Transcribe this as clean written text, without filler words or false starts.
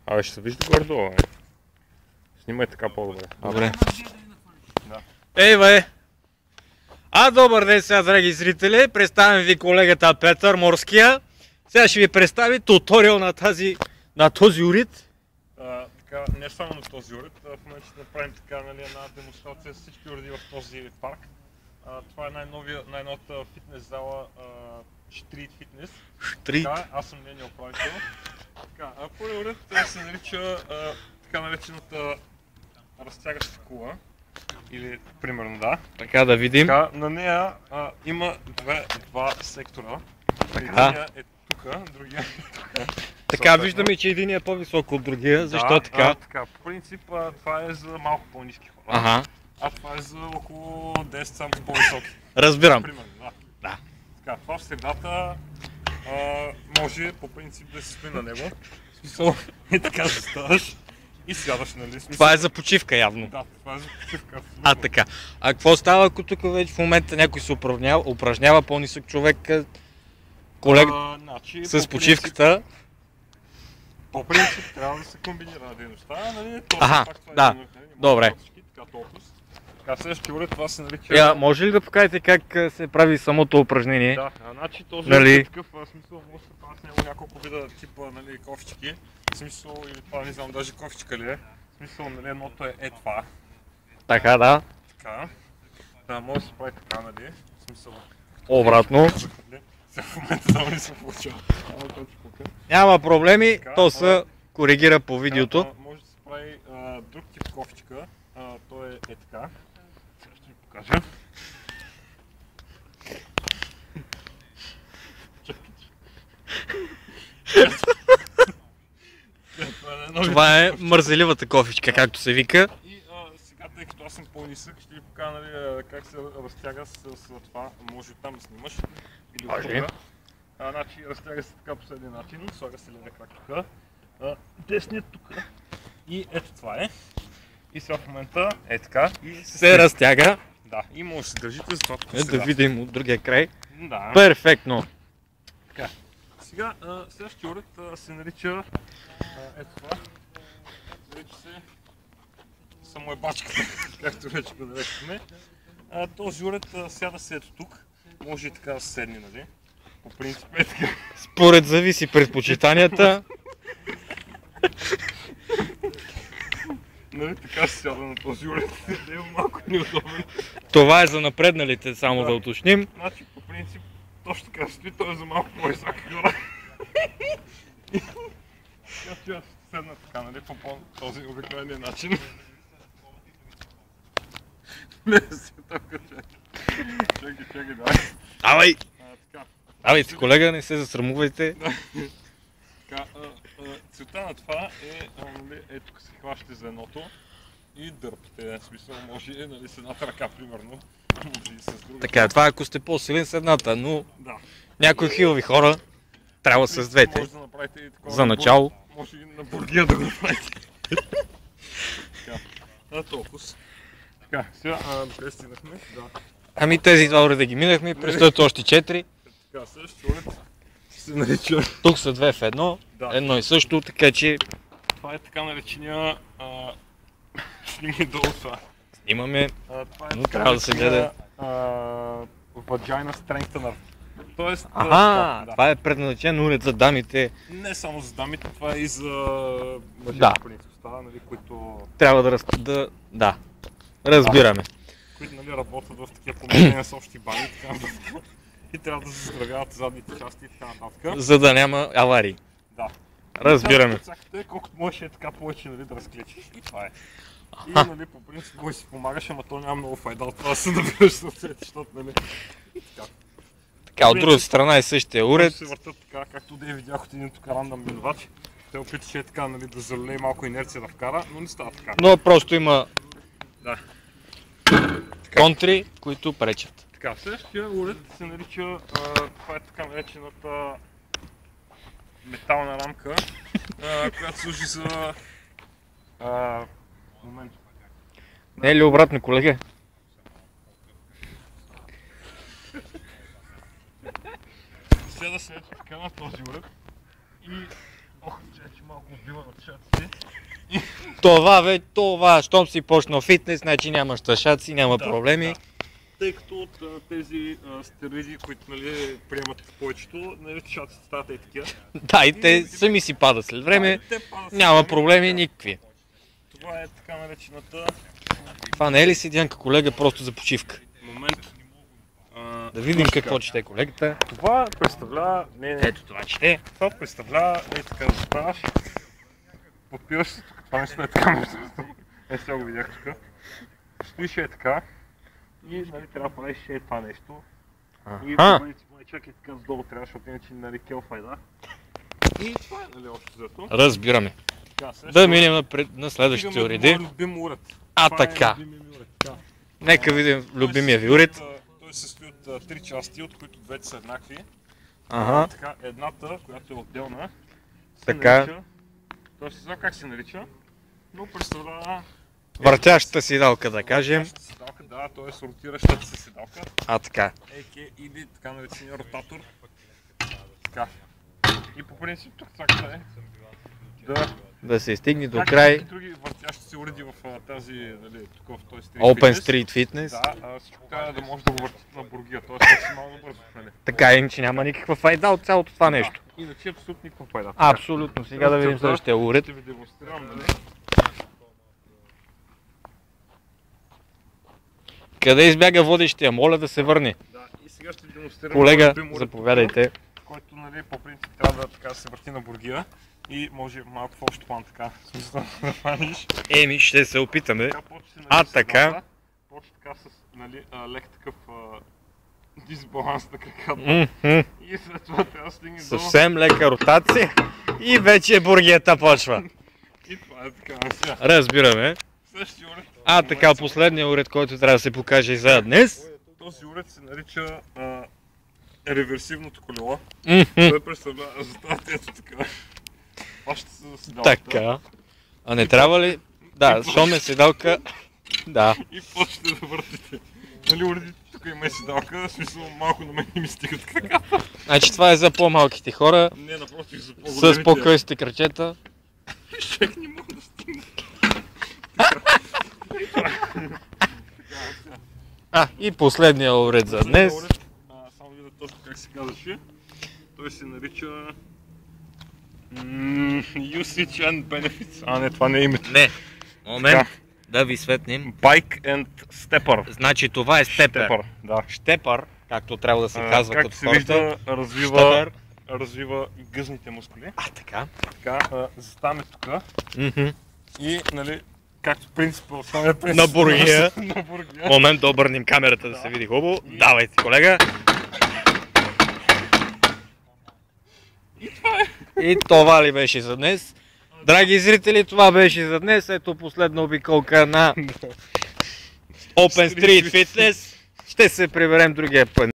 Абе, ще се вижда горе-долу. Снимай така по-добре. Добре. Да. Ей, бе! Добър ден сега, драги зрители! Представям ви колегата Петър Морския. Сега ще ви представи туториал на този уред. Така, не само на този уред, в момента ще направим така, нали, една демонстрация с всички уреди в този парк. Това е най-новата фитнес зала Street Fitness. Така, аз съм нейния управител. Така, първият уред се нарича така наречената разтягаща кула. Или примерно да. Така да видим. Така, на нея има два сектора. Единия е тук, другия е тук. Така виждаме, че един е по-висок от другия. Защо така? Така? По принцип това е за малко по-ниски хора. Ага. А това е за около 10 см по-високи. Разбирам. Примерно, да. Така, това в средата може по принцип да се спи на него. В смисъл е така заставаш и сядаш, нали? Това е за почивка явно. Да, това е за почивка. Така. А какво става, ако тук вече в момента някой се упражнява по-нисък човек, колега с почивката? По принцип трябва да се комбинира дейността, нали? Добре. Така, следващия уред, това се нарича... Може ли да покажете как се прави самото упражнение? Да, значи този е такъв смисъл, може да се прави с него няколко вида типа, нали, кофички. В смисъл, или това не знам, даже кофичка ли е. В смисъл, нали, едното е това. Така, да. Така. Да, може да се прави така, нали, в смисъл... Обратно. В момента само не се получава. Няма проблеми, то се коригира по видеото. Може да се прави друг тип кофичка, той е така. Сега ще ви покажа. Това е мързеливата кофичка, както се вика. И сега, тъй като аз съм по-нисък, ще ви покажа, нали, как се разтяга с това. Може там да снимаш. Или от тук. Значи разтяга се така по следния начин, слага се левия крак тук, десният тук и ето това е. И сега в момента е така и се разтяга. Да, и може да се държите за това тук. Да видим от другия край. Да. Перфектно. Така. Сега следващия уред се нарича ето това. Нарича се самоебачката, както вече го наречахме. Този уред сяда се ето тук. Може и така да се седне, нали? По принцип е така. Според зависи предпочитанията. Нали така се сяда на този уред, е малко неудобен. Това е за напредналите, само да уточним. Значи по принцип точно така стои, той е за малко по-високи хора. Сега ще седна така, нали, по този обикновения начин. Не се толкова чакай, давай. Давай, колега, не се засрамувайте. Целта на това е, нали, тук се хващате за едното и дърпате, в смисъл може, нали, с едната ръка примерно, може и с другата. Така, това ако сте по-силен с едната, но някои хилави хора трябва с двете. Може да направите и такова. За начало. Може и на бургия да го направите. Така, толкова. Така, сега, къде стигнахме? Ами тези два уреда ги минахме, предстоят още 4. Така, следващия уред се нарича... Тук са две в едно, едно и също, така че... Това е така наречения... Снимай долу това. Снимаме, но трябва да се гледа... Vagina Strengthener. Тоест... това е предназначен уред за дамите. Не само за дамите, това е и за мъжете, по принцип става, нали, които... Трябва да, разбираме. Които, нали, работят в такива помещения с общи бани и така нататък. И трябва да се заздравяват задните части и така нататък. За да няма аварии. Да. Разбираме. Колкото можеш е така повече, нали, да разклечиш и това е. И, нали, по принцип може да си помагаш, ама то няма много файда от това да се набираш съвсет, защото, нали, и така. Така, от друга страна е същия уред. се въртат така, както да видях от един тук рандъм минувач. Те опиташе така, нали, да залее малко инерция да вкара, но не става така. Но просто има контри, които пречат. Така, следващия уред се нарича, това е така наречената метална рамка, която служи за... момент. Не е ли обратно, колега? Следва се ето така на този уред и... Ох, че малко отбива на шаците. Това, щом си почнал фитнес, значи нямаш тъшаци, няма проблеми. Да. Тъй като от тези стероиди, които нали, приемат повечето, нали, шаците стават и такива. Да, и те сами си падат след време, няма проблеми никакви. Това е така наречената... Това не е ли седянка, колега, просто за почивка? Момент. Да видим какво чете колегата. Това представлява... Ето това чете. Това представлява, така да заправяш. Подпиваш се тук, това нещо е така между другото. Сега го видях тук. Стоиш е така. И нали, трябва да правиш е това нещо. И в принцип чак е така сдолу трябва, защото иначе нали келфайда. И това е нали общо взето. Разбираме. Да минем на следващите уреди. Любим уред. Така. Нека видим любимия ви уред. Той се състои от три части, от които двете са еднакви. Така. Едната, която е отделна, се нарича... Той се знае как се нарича, но представлява... Въртящата седалка, да кажем. Въртящата седалка, да, т.е. ротиращата се седалка. Така. Или така наречения ротатор. Така. И по принцип тук цаката е да се стигне до край. Както други въртящи се уреди в тази, нали, тук в този Open Street Fitness. Да, всичко трябва да може да го въртите на бургия, т.е. максимално бързо. Нали. Така, иначе няма никаква файда от цялото това нещо. Иначе абсолютно никаква файда. Абсолютно. Сега да видим следващия уред. Ще ви демонстрирам, нали? Къде избяга водещия? Моля да се върне. Да, и сега ще демонстрирам. Колега, заповядайте. Който, нали, по принцип трябва да така се върти на бургия. И може малко в общ план така, в смисъл да фаниш. Еми, ще се опитаме. Така. Почва така с нали, лек такъв дисбаланс на краката. И след това трябва да стигне до... Съвсем лека ротация и вече бургията почва. И това е така сега. Разбираме. Следващия уред. Така, последният уред, който трябва да се покаже и за днес. Този уред се нарича реверсивното колело. Той представлява, заставате ето така. Пащате се за седалката. Така. А не трябва ли? Да, щом е седалка. Да. И почвате да въртите. Нали уредите, тук има и седалка, в смисъл малко на мен не ми стигат краката. Значи това е за по-малките хора. Не, напротив, за по-големите. С по-късите крачета. Шех не мога да стигне. И последния уред за днес. Само видя точно как се казваше. Той се нарича... Usage and Benefits. Не, това не е името. Не. Момент. Да ви светнем. Bike and Stepper. Значи това е степер. Да. Щепър, както трябва да се казва като хората. Както се вижда, развива и гъзните мускули. Така. Така, заставаме тук. И, нали, както принципа, основният принцип на бургия. На бургия. Момент да обърнем камерата да се види хубаво. Давайте, колега. И това ли беше за днес? Драги зрители, това беше за днес. Ето последна обиколка на Open Street Fitness. Ще се приберем другия път.